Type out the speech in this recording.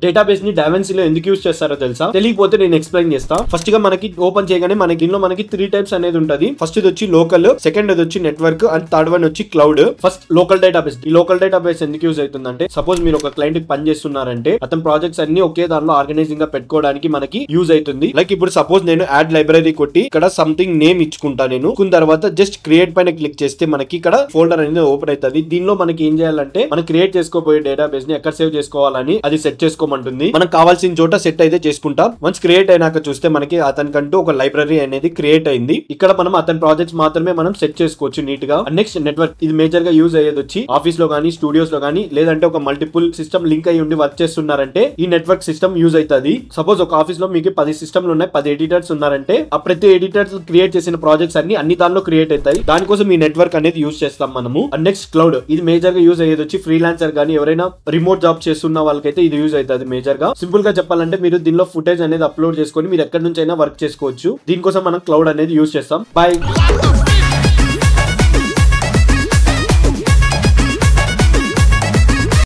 Database ని డైమెన్సీ లో ఎందుకు యూస్ చేస్తారో తెలుసా? తెలియకపోతే నేను ఎక్స్ప్లెయిన్ చేస్తా. ఫస్ట్ గా మనకి ఓపెన్ చేయగానే మనకి ఇందులో మనకి 3 టైప్స్ అనేది ఉంటది. ఫస్ట్ ఇది వచ్చి లోకల్, సెకండ్ ఇది వచ్చి నెట్వర్క్, అండ్ థర్డ్ వన్ వచ్చి క్లౌడ్. First local database. ఈ లోకల్ డేటాబేస్ ఎందుకు యూస్ అవుతుందంటే, సపోజ్ మీరు ఒక క్లయింట్ కి పని చేస్తున్నారంటే అతని ప్రాజెక్ట్స్ అన్ని ఒకే దానిలో ఆర్గనైజింగ్ గా పెట్టుకోవడానికి మనకి యూజ్ అవుతుంది. లైక్ ఇప్పుడు సపోజ్ నేను యాడ్ లైబ్రరీ కొట్టి ఇక్కడ సంథింగ్ నేమ్ ఇచ్చుకుంటా. నేను తర్వాత జస్ట్ క్రియేట్ పైన క్లిక్ చేస్తే మనకి ఇక్కడ ఫోల్డర్ అనేది ఓపెన్ అవుతుంది. దీనిలో మనకి ఏం చేయాలంటే మనం క్రియేట్ చేసుకోబోయే డేటాబేస్ ని ఎక్కడ సేవ్ చేసుకోవాలని అది సెట్ చేసుకోమంటుంది. మనకు కావాల్సిన చోట సెట్ అయితే చేసుకుంటాం. వన్స్ క్రియేట్ అయినాక చూస్తే మనకి అతనికంటూ ఒక లైబ్రరీ అనేది క్రియేట్ అయింది. ఇక్కడ మనం అతని ప్రాజెక్ట్స్ మాత్రమే మనం సెట్ చేసుకోవచ్చు నీట్ గా. Next network. ఇది మేజర్ గా యూజ్ అయ్యేది వచ్చి ఆఫీస్ లో గానీ, స్టూడియోస్ లో గానీ, లేదంటే ఒక మల్టిపుల్ సిస్టమ్ లింక్ అయ్యి ఉండి వర్క్ చేస్తున్నారంటే ఈ నెట్వర్క్ సిస్టమ్ యూజ్ అవుతుంది. సపోజ్ ఒక ఆఫీస్ లో మీకు 10 సిస్టమ్లు ఉన్నాయి, 10 ఎడిటర్స్ ఉన్నారంటే ఆ ప్రతి ఎడిటర్స్ క్రియేట్ చేసిన ప్రాజెక్ట్స్ అన్ని దానిలో క్రియేట్ అవుతాయి. దానికోసం ఈ నెట్వర్క్ అనేది యూజ్ చేస్తాం మనము. Next cloud. ఇది మేజర్ గా యూజ్ అయ్యేది వచ్చి ఫ్రీలాన్సర్ గానీ, ఎవరైనా రిమోట్ జాబ్ చేస్తున్న వాళ్ళకైతే ఇది యూజ్ అవుతుంది మేజర్ గా. సింపుల్ గా చెప్పాలంటే మీరు దీనిలో ఫుటేజ్ అనేది అప్లోడ్ చేసుకొని మీరు ఎక్కడి నుంచి అయినా వర్క్ చేసుకోవచ్చు. దీనికోసం మనం క్లౌడ్ అనేది యూజ్ చేస్తాం. బై.